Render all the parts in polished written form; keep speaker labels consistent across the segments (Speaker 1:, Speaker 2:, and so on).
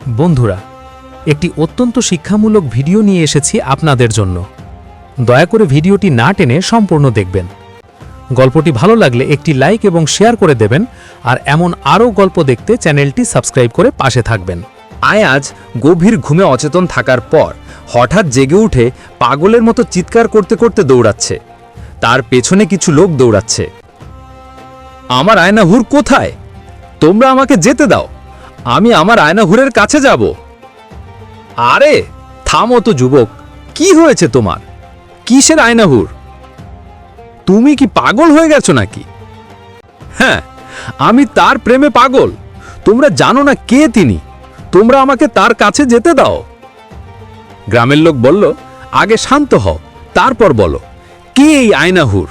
Speaker 1: বন্ধুরা, একটি অত্যন্ত শিক্ষামূলক ভিডিও নিয়ে এসেছি আপনাদের জন্য। দয়া করে ভিডিওটি না টেনে সম্পূর্ণ দেখবেন। গল্পটি ভালো লাগলে একটি লাইক এবং শেয়ার করে দেবেন, আর এমন আরও গল্প দেখতে চ্যানেলটি সাবস্ক্রাইব করে পাশে থাকবেন।
Speaker 2: আয়াজ গভীর ঘুমে অচেতন থাকার পর হঠাৎ জেগে উঠে পাগলের মতো চিৎকার করতে করতে দৌড়াচ্ছে। তার পেছনে কিছু লোক দৌড়াচ্ছে। আমার আয়নাহুর কোথায়? তোমরা আমাকে যেতে দাও, আমি আমার আয়নাহুরের কাছে যাব। আরে থামো তো যুবক, কি হয়েছে তোমার? কিসের আয়নাহুর? তুমি কি পাগল হয়ে গেছো নাকি? হ্যাঁ, আমি তার প্রেমে পাগল। তোমরা জানো না কে তিনি। তোমরা আমাকে তার কাছে যেতে দাও। গ্রামের লোক বলল, আগে শান্ত হও, তারপর বলো কে এই আয়নাহুর।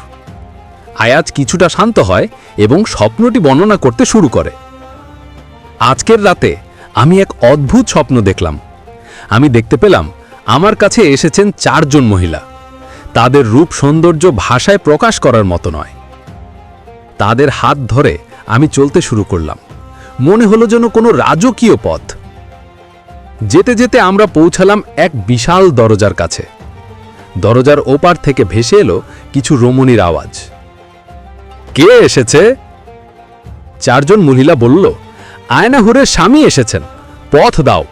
Speaker 2: আয়াজ কিছুটা শান্ত হয় এবং স্বপ্নটি বর্ণনা করতে শুরু করে। আজকের রাতে আমি এক অদ্ভুত স্বপ্ন দেখলাম। আমি দেখতে পেলাম আমার কাছে এসেছেন 4 জন মহিলা। তাদের রূপ সৌন্দর্য ভাষায় প্রকাশ করার মতো নয়। তাদের হাত ধরে আমি চলতে শুরু করলাম। মনে হলো যেন কোনো রাজকীয় পথ। যেতে যেতে আমরা পৌঁছালাম এক বিশাল দরজার কাছে। দরজার ওপার থেকে ভেসে এলো কিছু রমণীর আওয়াজ। কে এসেছে? 4 জন মহিলা বলল, আয়নাহুরের স্বামী এসেছেন, পথ দাও।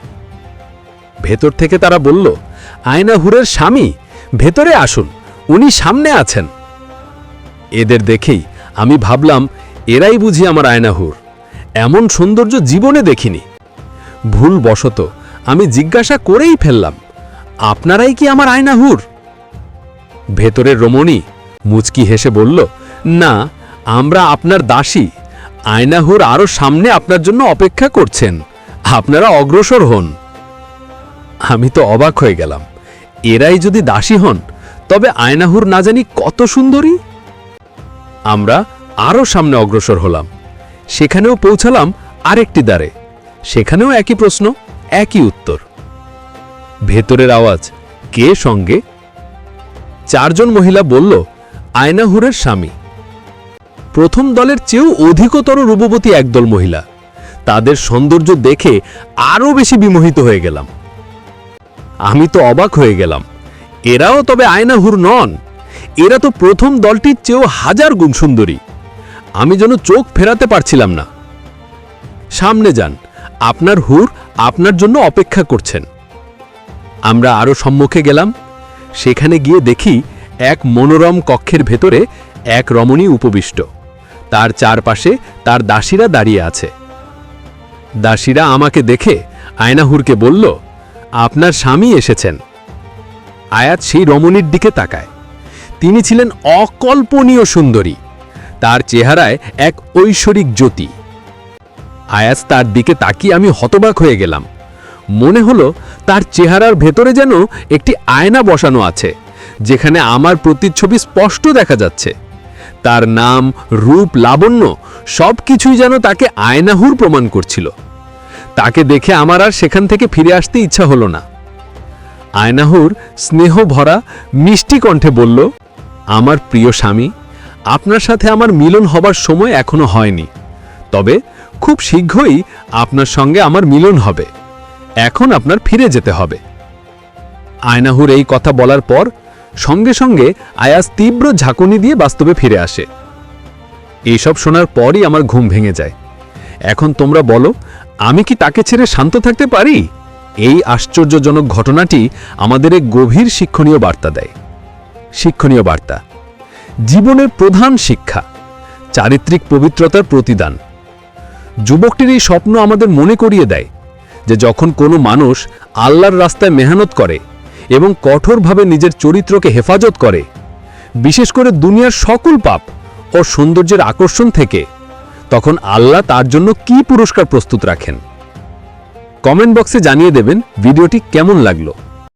Speaker 2: ভেতর থেকে তারা বলল, আয়নাহুরের স্বামী, ভেতরে আসুন, উনি সামনে আছেন। এদের দেখেই আমি ভাবলাম, এরাই বুঝি আমার আয়নাহুর। এমন সৌন্দর্য জীবনে দেখিনি। ভুলবশত আমি জিজ্ঞাসা করেই ফেললাম, আপনারাই কি আমার আয়নাহুর? ভেতরের রমণী মুচকি হেসে বলল, না, আমরা আপনার দাসী। আয়নাহুর আরও সামনে আপনার জন্য অপেক্ষা করছেন, আপনারা অগ্রসর হন। আমি তো অবাক হয়ে গেলাম। এরাই যদি দাসী হন, তবে আয়নাহুর না জানি কত সুন্দরী। আমরা আরও সামনে অগ্রসর হলাম। সেখানেও পৌঁছালাম আরেকটি দ্বারে। সেখানেও একই প্রশ্ন, একই উত্তর। ভেতরের আওয়াজ, কে সঙ্গে? 4 জন মহিলা বলল, আয়নাহুরের স্বামী। প্রথম দলের চেয়েও অধিকতর রূপবতী একদল মহিলা। তাদের সৌন্দর্য দেখে আরও বেশি বিমোহিত হয়ে গেলাম। আমি তো অবাক হয়ে গেলাম। এরাও তবে আয়নাহুর নন। এরা তো প্রথম দলটির চেয়েও 1000 গুণ সুন্দরী। আমি যেন চোখ ফেরাতে পারছিলাম না। সামনে যান, আপনার হুর আপনার জন্য অপেক্ষা করছেন। আমরা আরও সম্মুখে গেলাম। সেখানে গিয়ে দেখি এক মনোরম কক্ষের ভেতরে এক রমণী উপবিষ্ট। তার চারপাশে তার দাসীরা দাঁড়িয়ে আছে। দাসীরা আমাকে দেখে আয়নাহুরকে বলল, আপনার স্বামী এসেছেন। আয়াজ সেই রমণীর দিকে তাকায়। তিনি ছিলেন অকল্পনীয় সুন্দরী। তার চেহারায় এক ঐশ্বরিক জ্যোতি। আয়াজ তার দিকে তাকিয়ে আমি হতবাক হয়ে গেলাম। মনে হলো তার চেহারার ভেতরে যেন একটি আয়না বসানো আছে, যেখানে আমার প্রতিচ্ছবি স্পষ্ট দেখা যাচ্ছে। তার নাম, রূপ, লাবণ্য সবকিছুই যেন তাকে আয়নাহুর প্রমাণ করছিল। তাকে দেখে আমার আর সেখান থেকে ফিরে আসতে ইচ্ছা হলো না। আয়নাহুর স্নেহ ভরা মিষ্টি কণ্ঠে বলল, আমার প্রিয় স্বামী, আপনার সাথে আমার মিলন হবার সময় এখনো হয়নি, তবে খুব শীঘ্রই আপনার সঙ্গে আমার মিলন হবে। এখন আপনার ফিরে যেতে হবে। আয়নাহুর এই কথা বলার পর সঙ্গে সঙ্গে আয়াজ তীব্র ঝাঁকুনি দিয়ে বাস্তবে ফিরে আসে। এইসব শোনার পরই আমার ঘুম ভেঙে যায়। এখন তোমরা বলো, আমি কি তাকে ছেড়ে শান্ত থাকতে পারি? এই আশ্চর্যজনক ঘটনাটি আমাদের এক গভীর শিক্ষণীয় বার্তা দেয়। শিক্ষণীয় বার্তা, জীবনের প্রধান শিক্ষা, চারিত্রিক পবিত্রতার প্রতিদান। যুবকটির এই স্বপ্ন আমাদের মনে করিয়ে দেয় যে যখন কোনো মানুষ আল্লাহর রাস্তায় মেহনত করে এবং কঠোরভাবে নিজের চরিত্রকে হেফাজত করে, বিশেষ করে দুনিয়ার সকল পাপ ও সৌন্দর্যের আকর্ষণ থেকে, তখন আল্লাহ তার জন্য কি পুরস্কার প্রস্তুত রাখেন। কমেন্ট বক্সে জানিয়ে দেবেন ভিডিওটি কেমন লাগলো।